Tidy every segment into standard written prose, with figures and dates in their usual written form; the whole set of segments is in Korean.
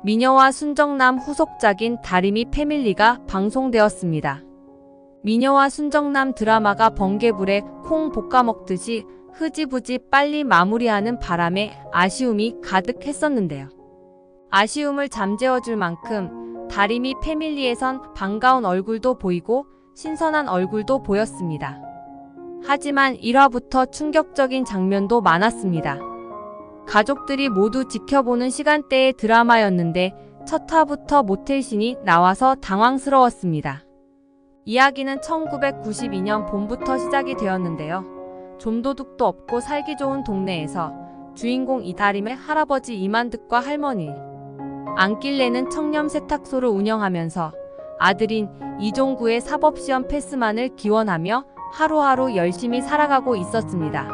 미녀와 순정남 후속작인 다리미 패밀리가 방송되었습니다. 미녀와 순정남 드라마가 번개불에 콩 볶아먹듯이 흐지부지 빨리 마무리하는 바람에 아쉬움이 가득했었는데요. 아쉬움을 잠재워줄 만큼 다리미 패밀리에선 반가운 얼굴도 보이고 신선한 얼굴도 보였습니다. 하지만 1화부터 충격적인 장면도 많았습니다. 가족들이 모두 지켜보는 시간대의 드라마였는데 첫 화부터 모텔신이 나와서 당황스러웠습니다. 이야기는 1992년 봄부터 시작이 되었는데요. 좀도둑도 없고 살기 좋은 동네에서 주인공 이다림의 할아버지 이만득과 할머니 안길래는 청렴 세탁소를 운영하면서 아들인 이종구의 사법시험 패스만을 기원하며 하루하루 열심히 살아가고 있었습니다.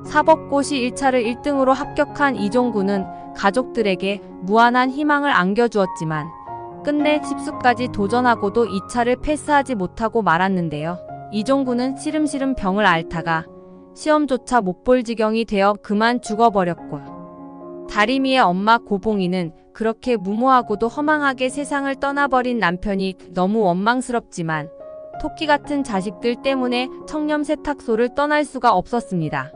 사법고시 1차를 1등으로 합격한 이종구는 가족들에게 무한한 희망을 안겨주었지만 끝내 집수까지 도전하고도 2차를 패스하지 못하고 말았는데요. 이종구는 시름시름 병을 앓다가 시험조차 못 볼 지경이 되어 그만 죽어버렸고요. 다리미의 엄마 고봉이는 그렇게 무모하고도 허망하게 세상을 떠나버린 남편이 너무 원망스럽지만 토끼 같은 자식들 때문에 청렴 세탁소를 떠날 수가 없었습니다.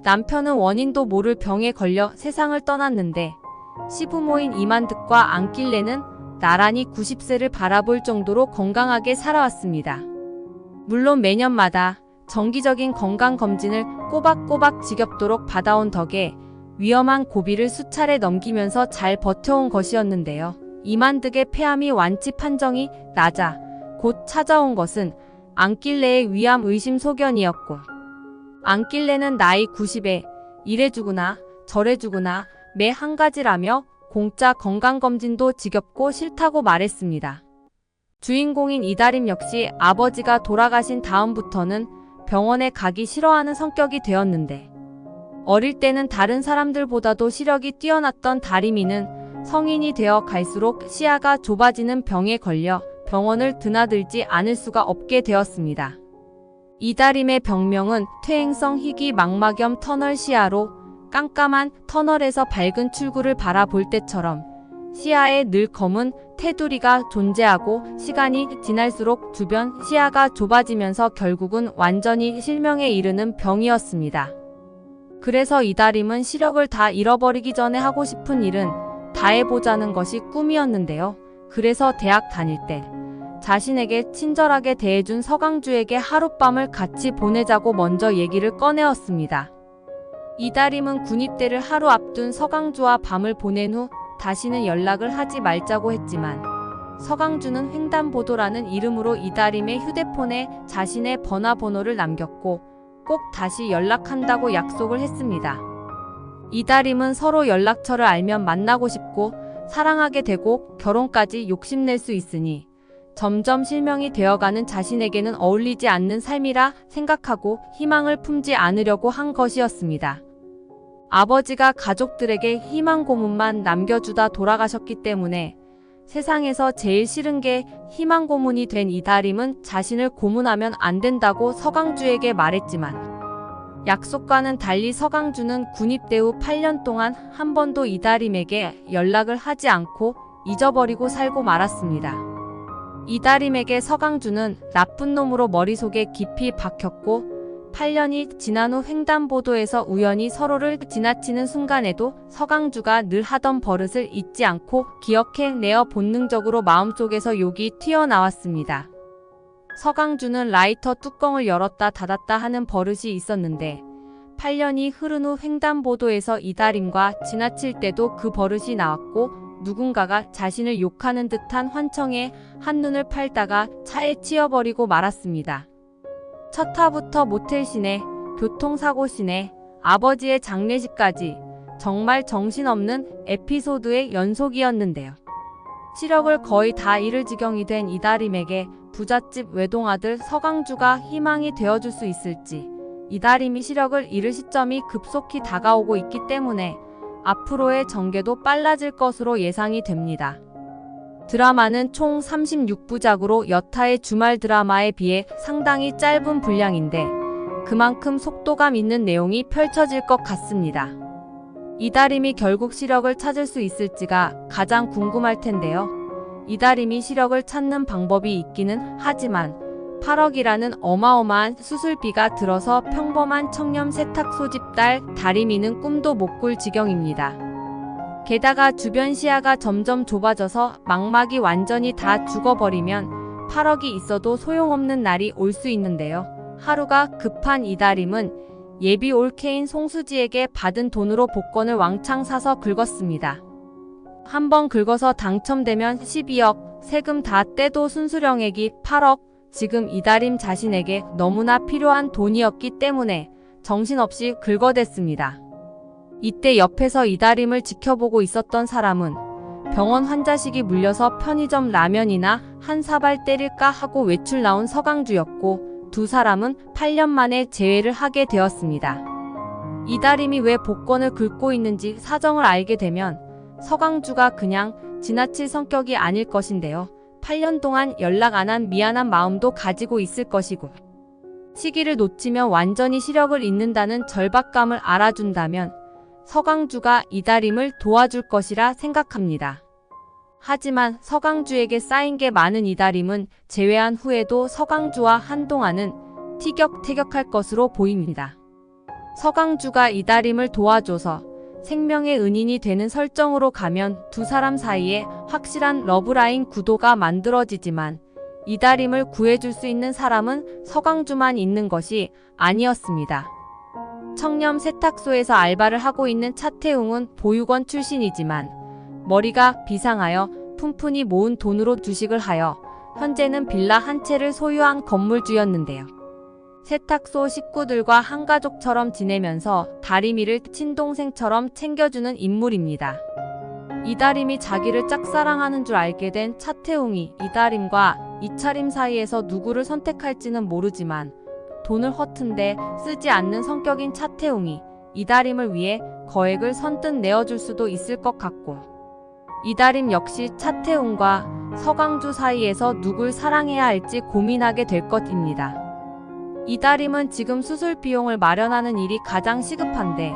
남편은 원인도 모를 병에 걸려 세상을 떠났는데 시부모인 이만득과 안길래는 나란히 90세를 바라볼 정도로 건강하게 살아왔습니다. 물론 매년마다 정기적인 건강검진을 꼬박꼬박 지겹도록 받아온 덕에 위험한 고비를 수차례 넘기면서 잘 버텨온 것이었는데요. 이만득의 폐암이 완치 판정이 나자 곧 찾아온 것은 안길래의 위암 의심 소견이었고 안길래는 나이 90에 이래 주구나 저래 주구나 매 한 가지라며 공짜 건강검진도 지겹고 싫다고 말했습니다. 주인공인 이다림 역시 아버지가 돌아가신 다음부터는 병원에 가기 싫어하는 성격이 되었는데 어릴 때는 다른 사람들보다도 시력이 뛰어났던 다리미는 성인이 되어 갈수록 시야가 좁아지는 병에 걸려 병원을 드나들지 않을 수가 없게 되었습니다. 이다림의 병명은 퇴행성 희귀 망막염 터널 시야로 깜깜한 터널에서 밝은 출구를 바라볼 때처럼 시야에 늘 검은 테두리가 존재하고 시간이 지날수록 주변 시야가 좁아지면서 결국은 완전히 실명에 이르는 병이었습니다. 그래서 이다림은 시력을 다 잃어버리기 전에 하고 싶은 일은 다 해보자는 것이 꿈이었는데요. 그래서 대학 다닐 때 자신에게 친절하게 대해준 서강주에게 하룻밤을 같이 보내자고 먼저 얘기를 꺼내었습니다. 이다림은 군입대를 하루 앞둔 서강주와 밤을 보낸 후 다시는 연락을 하지 말자고 했지만 서강주는 횡단보도라는 이름으로 이다림의 휴대폰에 자신의 전화번호를 남겼고 꼭 다시 연락한다고 약속을 했습니다. 이다림은 서로 연락처를 알면 만나고 싶고 사랑하게 되고 결혼까지 욕심낼 수 있으니 점점 실명이 되어가는 자신에게는 어울리지 않는 삶이라 생각하고 희망을 품지 않으려고 한 것이었습니다. 아버지가 가족들에게 희망 고문만 남겨주다 돌아가셨기 때문에 세상에서 제일 싫은 게 희망 고문이 된 이다림은 자신을 고문하면 안 된다고 서강주에게 말했지만 약속과는 달리 서강주는 군입대 후 8년 동안 한 번도 이다림에게 연락을 하지 않고 잊어버리고 살고 말았습니다. 이다림에게 서강주는 나쁜 놈으로 머릿속에 깊이 박혔고 8년이 지난 후 횡단보도에서 우연히 서로를 지나치는 순간에도 서강주가 늘 하던 버릇을 잊지 않고 기억해내어 본능적으로 마음속에서 욕이 튀어나왔습니다. 서강주는 라이터 뚜껑을 열었다 닫았다 하는 버릇이 있었는데 8년이 흐른 후 횡단보도에서 이다림과 지나칠 때도 그 버릇이 나왔고 누군가가 자신을 욕하는 듯한 환청에 한눈을 팔다가 차에 치여버리고 말았습니다. 첫 화부터 모텔신에 교통사고신에 아버지의 장례식까지 정말 정신없는 에피소드의 연속이었는데요. 시력을 거의 다 잃을 지경이 된 이다림에게 부잣집 외동아들 서강주가 희망이 되어줄 수 있을지 이다림이 시력을 잃을 시점이 급속히 다가오고 있기 때문에 앞으로의 전개도 빨라질 것으로 예상이 됩니다. 드라마는 총 36부작으로 여타의 주말 드라마에 비해 상당히 짧은 분량인데 그만큼 속도감 있는 내용이 펼쳐질 것 같습니다. 이다림이 결국 시력을 찾을 수 있을지가 가장 궁금할 텐데요. 이다림이 시력을 찾는 방법이 있기는 하지만 8억이라는 어마어마한 수술비가 들어서 평범한 청렴 세탁소 집딸 다림이는 꿈도 못 꿀 지경입니다. 게다가 주변 시야가 점점 좁아져서 망막이 완전히 다 죽어버리면 8억이 있어도 소용없는 날이 올 수 있는데요. 하루가 급한 이다림은 예비 올케인 송수지에게 받은 돈으로 복권을 왕창 사서 긁었습니다. 한번 긁어서 당첨되면 12억, 세금 다 떼도 순수령액이 8억, 지금 이다림 자신에게 너무나 필요한 돈이었기 때문에 정신없이 긁어댔습니다. 이때 옆에서 이다림을 지켜보고 있었던 사람은 병원 환자식이 물려서 편의점 라면이나 한 사발 때릴까 하고 외출 나온 서강주였고 두 사람은 8년 만에 재회를 하게 되었습니다. 이다림이 왜 복권을 긁고 있는지 사정을 알게 되면 서강주가 그냥 지나칠 성격이 아닐 것인데요. 8년 동안 연락 안 한 미안한 마음도 가지고 있을 것이고 시기를 놓치면 완전히 시력을 잃는다는 절박감을 알아준다면 서강주가 이다림을 도와줄 것이라 생각합니다. 하지만 서강주에게 쌓인 게 많은 이다림은 재회한 후에도 서강주와 한동안은 티격태격할 것으로 보입니다. 서강주가 이다림을 도와줘서 생명의 은인이 되는 설정으로 가면 두 사람 사이에 확실한 러브라인 구도가 만들어지지만 이다림을 구해줄 수 있는 사람은 서강주만 있는 것이 아니었습니다. 청렴 세탁소에서 알바를 하고 있는 차태웅은 보육원 출신이지만 머리가 비상하여 푼푼히 모은 돈으로 주식을 하여 현재는 빌라 한 채를 소유한 건물주였는데요. 세탁소 식구들과 한가족처럼 지내면서 다림이를 친동생처럼 챙겨주는 인물입니다. 이다림이 자기를 짝사랑하는 줄 알게 된 차태웅이 이다림과 이차림 사이에서 누구를 선택할지는 모르지만 돈을 허튼데 쓰지 않는 성격인 차태웅이 이다림을 위해 거액을 선뜻 내어줄 수도 있을 것 같고 이다림 역시 차태웅과 서강주 사이에서 누굴 사랑해야 할지 고민하게 될 것입니다. 이다림은 지금 수술 비용을 마련하는 일이 가장 시급한데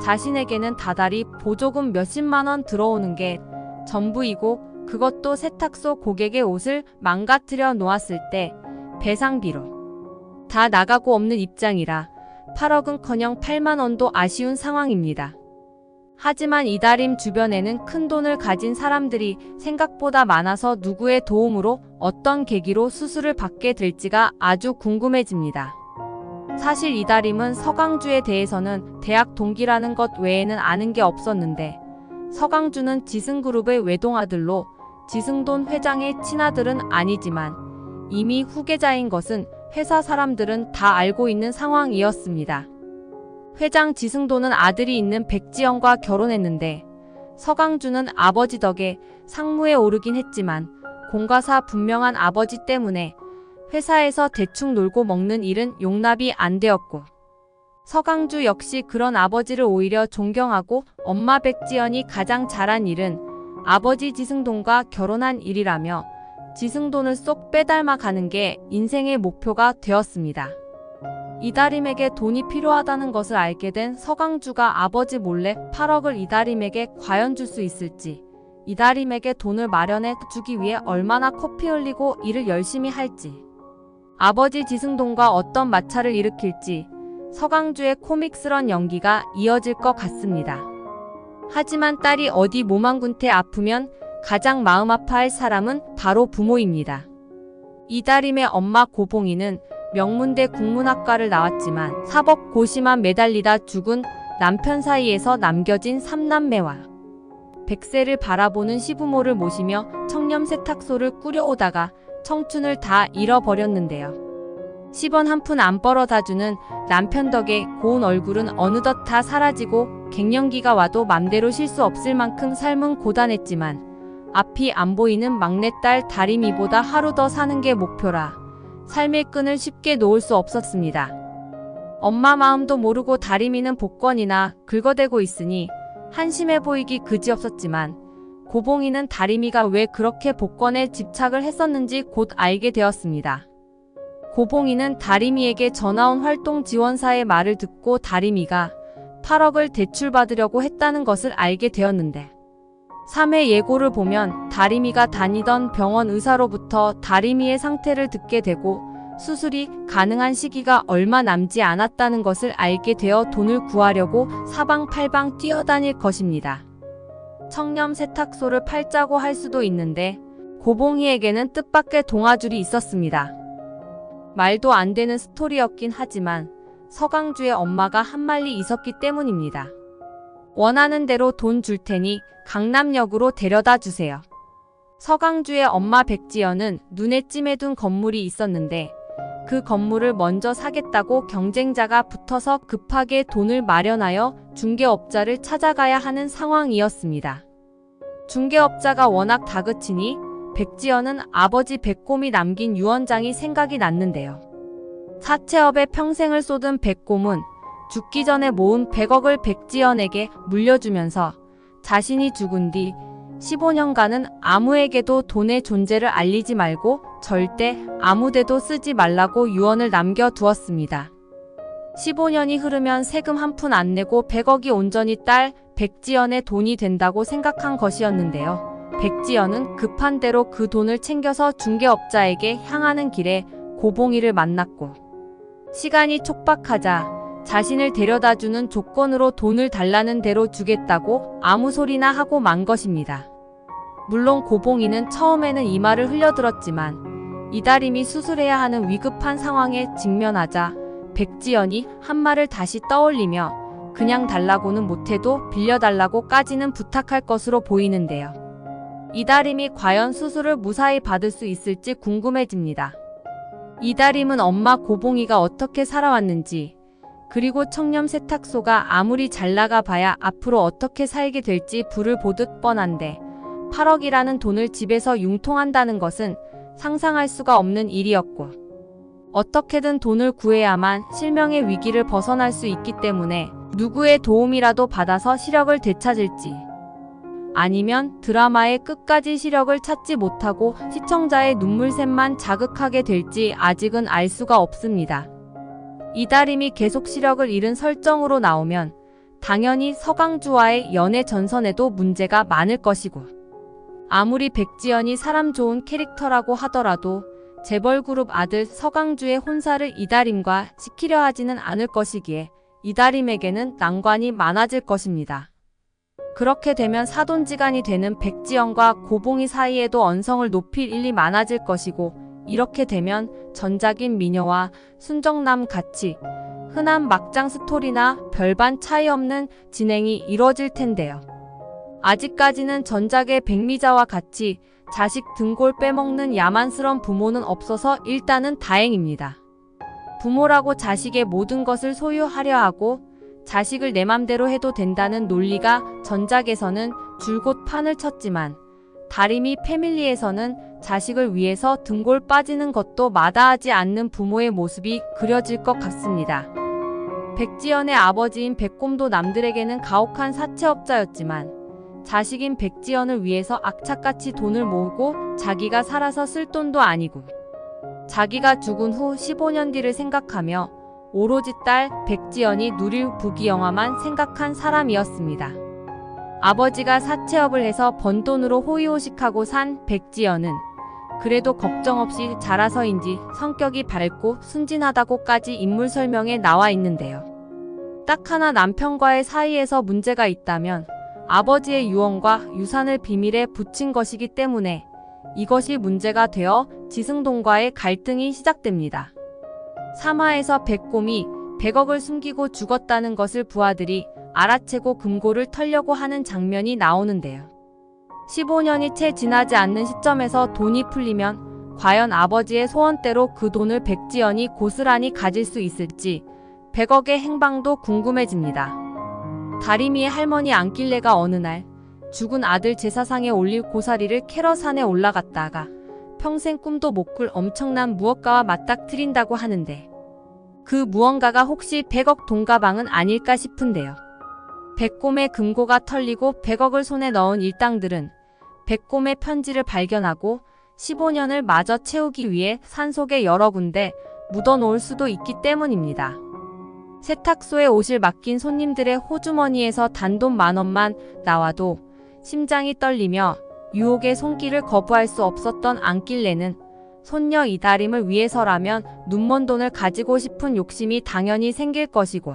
자신에게는 다달이 보조금 몇십만 원 들어오는 게 전부이고 그것도 세탁소 고객의 옷을 망가뜨려 놓았을 때 배상비로 다 나가고 없는 입장이라 8억은커녕 8만 원도 아쉬운 상황입니다. 하지만 이다림 주변에는 큰 돈을 가진 사람들이 생각보다 많아서 누구의 도움으로 어떤 계기로 수술을 받게 될지가 아주 궁금해집니다. 사실 이다림은 서강주에 대해서는 대학 동기라는 것 외에는 아는 게 없었는데 서강주는 지승그룹의 외동아들로 지승돈 회장의 친아들은 아니지만 이미 후계자인 것은 회사 사람들은 다 알고 있는 상황이었습니다. 회장 지승돈은 아들이 있는 백지영과 결혼했는데 서강주는 아버지 덕에 상무에 오르긴 했지만 공과사 분명한 아버지 때문에 회사에서 대충 놀고 먹는 일은 용납이 안 되었고 서강주 역시 그런 아버지를 오히려 존경하고 엄마 백지연이 가장 잘한 일은 아버지 지승돈과 결혼한 일이라며 지승돈을 쏙 빼닮아 가는 게 인생의 목표가 되었습니다. 이다림에게 돈이 필요하다는 것을 알게 된 서강주가 아버지 몰래 8억을 이다림에게 과연 줄 수 있을지, 이다림에게 돈을 마련해 주기 위해 얼마나 코피 흘리고 일을 열심히 할지, 아버지 지승돈과 어떤 마찰을 일으킬지 서강주의 코믹스런 연기가 이어질 것 같습니다. 하지만 딸이 어디 몸 한 군데 아프면 가장 마음 아파할 사람은 바로 부모입니다. 이다림의 엄마 고봉이는 명문대 국문학과를 나왔지만 사법고시만 매달리다 죽은 남편 사이에서 남겨진 3남매와 100세를 바라보는 시부모를 모시며 청렴 세탁소를 꾸려오다가 청춘을 다 잃어버렸는데요. 10원 한 푼 안 벌어다주는 남편 덕에 고운 얼굴은 어느덧 다 사라지고 갱년기가 와도 맘대로 쉴 수 없을 만큼 삶은 고단했지만 앞이 안 보이는 막내딸 다림이보다 하루 더 사는 게 목표라 삶의 끈을 쉽게 놓을 수 없었습니다. 엄마 마음도 모르고 다림이는 복권이나 긁어대고 있으니 한심해 보이기 그지없었지만 고봉이는 다림이가 왜 그렇게 복권에 집착을 했었는지 곧 알게 되었습니다. 고봉이는 다림이에게 전화온 활동 지원사의 말을 듣고 다림이가 8억을 대출받으려고 했다는 것을 알게 되었는데 3회 예고를 보면 다리미가 다니던 병원 의사로부터 다리미의 상태를 듣게 되고 수술이 가능한 시기가 얼마 남지 않았다는 것을 알게 되어 돈을 구하려고 사방팔방 뛰어다닐 것입니다. 청렴 세탁소를 팔자고 할 수도 있는데 고봉희에게는 뜻밖의 동아줄이 있었습니다. 말도 안 되는 스토리였긴 하지만 서강주의 엄마가 한 말이 있었기 때문입니다. 원하는 대로 돈 줄 테니 강남역으로 데려다 주세요. 서강주의 엄마 백지연은 눈에 찜해둔 건물이 있었는데 그 건물을 먼저 사겠다고 경쟁자가 붙어서 급하게 돈을 마련하여 중개업자를 찾아가야 하는 상황이었습니다. 중개업자가 워낙 다그치니 백지연은 아버지 백곰이 남긴 유언장이 생각이 났는데요. 사채업에 평생을 쏟은 백곰은 죽기 전에 모은 100억을 백지연에게 물려주면서 자신이 죽은 뒤 15년간은 아무에게도 돈의 존재를 알리지 말고 절대 아무데도 쓰지 말라고 유언을 남겨두었습니다. 15년이 흐르면 세금 한 푼 안 내고 100억이 온전히 딸 백지연의 돈이 된다고 생각한 것이었는데요. 백지연은 급한 대로 그 돈을 챙겨서 중개업자에게 향하는 길에 고봉이를 만났고 시간이 촉박하자 자신을 데려다주는 조건으로 돈을 달라는 대로 주겠다고 아무 소리나 하고 만 것입니다. 물론 고봉이는 처음에는 이 말을 흘려들었지만 이다림이 수술해야 하는 위급한 상황에 직면하자 백지연이 한 말을 다시 떠올리며 그냥 달라고는 못해도 빌려달라고까지는 부탁할 것으로 보이는데요. 이다림이 과연 수술을 무사히 받을 수 있을지 궁금해집니다. 이다림은 엄마 고봉이가 어떻게 살아왔는지 그리고 청렴 세탁소가 아무리 잘 나가 봐야 앞으로 어떻게 살게 될지 불을 보듯 뻔한데 8억이라는 돈을 집에서 융통한다는 것은 상상할 수가 없는 일이었고 어떻게든 돈을 구해야만 실명의 위기를 벗어날 수 있기 때문에 누구의 도움이라도 받아서 시력을 되찾을지 아니면 드라마의 끝까지 시력을 찾지 못하고 시청자의 눈물샘만 자극하게 될지 아직은 알 수가 없습니다. 이다림이 계속 시력을 잃은 설정으로 나오면 당연히 서강주와의 연애 전선에도 문제가 많을 것이고 아무리 백지연이 사람 좋은 캐릭터라고 하더라도 재벌그룹 아들 서강주의 혼사를 이다림과 시키려 하지는 않을 것이기에 이다림에게는 난관이 많아질 것입니다. 그렇게 되면 사돈지간이 되는 백지연과 고봉이 사이에도 언성을 높일 일이 많아질 것이고 이렇게 되면 전작인 미녀와 순정남 같이 흔한 막장 스토리나 별반 차이 없는 진행이 이뤄질 텐데요. 아직까지는 전작의 백미자와 같이 자식 등골 빼먹는 야만스런 부모는 없어서 일단은 다행입니다. 부모라고 자식의 모든 것을 소유하려 하고 자식을 내 맘대로 해도 된다는 논리가 전작에서는 줄곧 판을 쳤지만 다리미 패밀리에서는 자식을 위해서 등골 빠지는 것도 마다하지 않는 부모의 모습이 그려질 것 같습니다. 백지연의 아버지인 백곰도 남들에게는 가혹한 사채업자였지만 자식인 백지연을 위해서 악착같이 돈을 모으고 자기가 살아서 쓸 돈도 아니고 자기가 죽은 후 15년 뒤를 생각하며 오로지 딸 백지연이 누릴 부귀영화만 생각한 사람이었습니다. 아버지가 사채업을 해서 번 돈으로 호의호식하고 산 백지연은 그래도 걱정 없이 자라서인지 성격이 밝고 순진하다고까지 인물 설명에 나와 있는데요. 딱 하나 남편과의 사이에서 문제가 있다면 아버지의 유언과 유산을 비밀에 붙인 것이기 때문에 이것이 문제가 되어 지승동과의 갈등이 시작됩니다. 3화에서 백곰이 100억을 숨기고 죽었다는 것을 부하들이 알아채고 금고를 털려고 하는 장면이 나오는데요. 15년이 채 지나지 않는 시점에서 돈이 풀리면 과연 아버지의 소원대로 그 돈을 백지연이 고스란히 가질 수 있을지 100억의 행방도 궁금해집니다. 다리미의 할머니 안길래가 어느 날 죽은 아들 제사상에 올릴 고사리를 캐러 산에 올라갔다가 평생 꿈도 못 꿀 엄청난 무언가와 맞닥뜨린다고 하는데 그 무언가가 혹시 100억 돈가방은 아닐까 싶은데요. 백곰의 금고가 털리고 100억을 손에 넣은 일당들은 백곰의 편지를 발견하고 15년을 마저 채우기 위해 산속에 여러 군데 묻어놓을 수도 있기 때문입니다. 세탁소에 옷을 맡긴 손님들의 호주머니에서 단돈 10,000원만 나와도 심장이 떨리며 유혹의 손길을 거부할 수 없었던 안길레는 손녀 이다림을 위해서라면 눈먼 돈을 가지고 싶은 욕심이 당연히 생길 것이고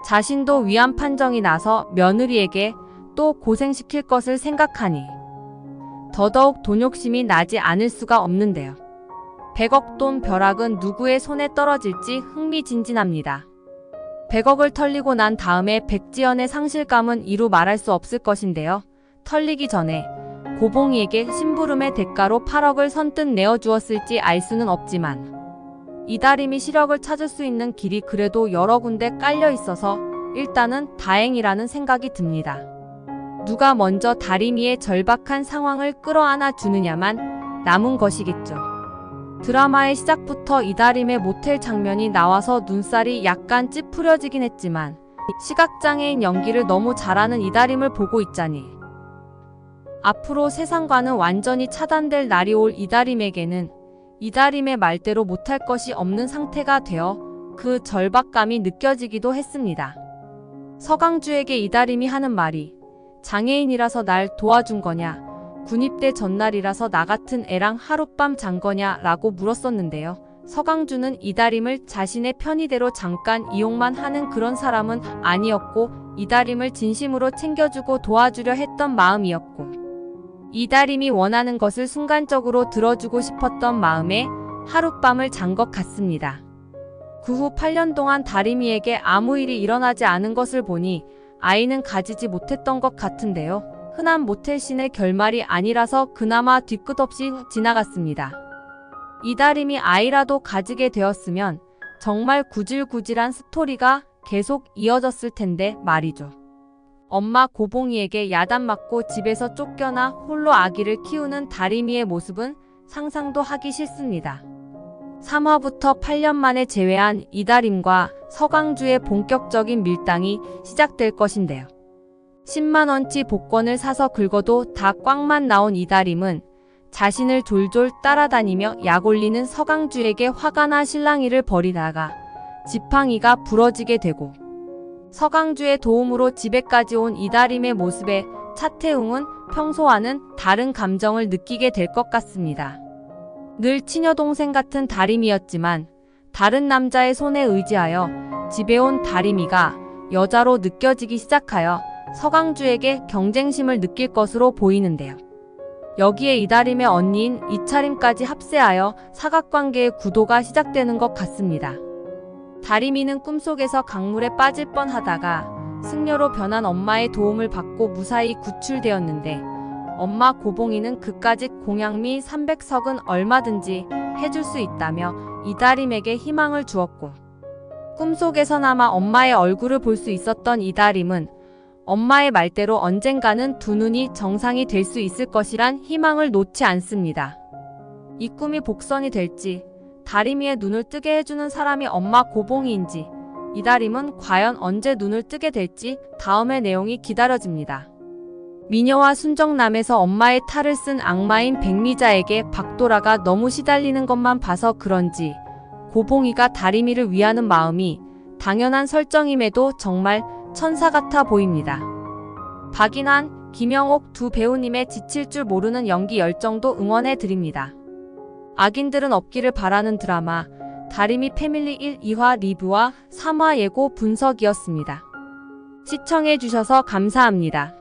자신도 위안 판정이 나서 며느리에게 또 고생시킬 것을 생각하니 더더욱 돈 욕심이 나지 않을 수가 없는데요. 100억 돈 벼락은 누구의 손에 떨어질지 흥미진진합니다. 100억을 털리고 난 다음에 백지연의 상실감은 이루 말할 수 없을 것인데요. 털리기 전에 고봉이에게 심부름의 대가로 8억을 선뜻 내어주었을지 알 수는 없지만 이다림이 시력을 찾을 수 있는 길이 그래도 여러 군데 깔려 있어서 일단은 다행이라는 생각이 듭니다. 누가 먼저 다림이의 절박한 상황을 끌어안아 주느냐만 남은 것이겠죠. 드라마의 시작부터 이다림의 모텔 장면이 나와서 눈살이 약간 찌푸려지긴 했지만 시각장애인 연기를 너무 잘하는 이다림을 보고 있자니 앞으로 세상과는 완전히 차단될 날이 올 이다림에게는 이다림의 말대로 못할 것이 없는 상태가 되어 그 절박감이 느껴지기도 했습니다. 서강주에게 이다림이 하는 말이 장애인이라서 날 도와준 거냐, 군입대 전날이라서 나 같은 애랑 하룻밤 잔 거냐 라고 물었었는데요. 서강주는 이다림을 자신의 편의대로 잠깐 이용만 하는 그런 사람은 아니었고 이다림을 진심으로 챙겨주고 도와주려 했던 마음이었고 이다림이 원하는 것을 순간적으로 들어주고 싶었던 마음에 하룻밤을 잔 것 같습니다. 그 후 8년 동안 다림이에게 아무 일이 일어나지 않은 것을 보니 아이는 가지지 못했던 것 같은데요. 흔한 모텔씬의 결말이 아니라서 그나마 뒤끝 없이 지나갔습니다. 이다림이 아이라도 가지게 되었으면 정말 구질구질한 스토리가 계속 이어졌을 텐데 말이죠. 엄마 고봉이에게 야단 맞고 집에서 쫓겨나 홀로 아기를 키우는 다림이의 모습은 상상도 하기 싫습니다. 3화부터 8년 만에 재회한 이다림과 서강주의 본격적인 밀당이 시작될 것인데요. 10만원치 복권을 사서 긁어도 다 꽝만 나온 이다림은 자신을 졸졸 따라다니며 약 올리는 서강주에게 화가 나 실랑이를 벌이다가 지팡이가 부러지게 되고 서강주의 도움으로 집에까지 온 이다림의 모습에 차태웅은 평소와는 다른 감정을 느끼게 될 것 같습니다. 늘 치녀동생 같은 다림이었지만 다른 남자의 손에 의지하여 집에 온 다림이가 여자로 느껴지기 시작하여 서강주에게 경쟁심을 느낄 것으로 보이는데요. 여기에 이다림의 언니인 이차림까지 합세하여 사각관계의 구도가 시작되는 것 같습니다. 다림이는 꿈속에서 강물에 빠질 뻔하다가 승려로 변한 엄마의 도움을 받고 무사히 구출되었는데 엄마 고봉이는 그까짓 공양미 300석은 얼마든지 해줄 수 있다며 이다림에게 희망을 주었고 꿈속에서나마 엄마의 얼굴을 볼 수 있었던 이다림은 엄마의 말대로 언젠가는 두 눈이 정상이 될 수 있을 것이란 희망을 놓지 않습니다. 이 꿈이 복선이 될지 다림이의 눈을 뜨게 해주는 사람이 엄마 고봉이인지 이다림은 과연 언제 눈을 뜨게 될지 다음의 내용이 기다려집니다. 미녀와 순정남에서 엄마의 탈을 쓴 악마인 백미자에게 박도라가 너무 시달리는 것만 봐서 그런지 고봉이가 다림이를 위하는 마음이 당연한 설정임에도 정말 천사 같아 보입니다. 박인환, 김영옥 두 배우님의 지칠 줄 모르는 연기 열정도 응원해 드립니다. 악인들은 없기를 바라는 드라마 다림이 패밀리 1, 2화 리뷰와 3화 예고 분석이었습니다. 시청해 주셔서 감사합니다.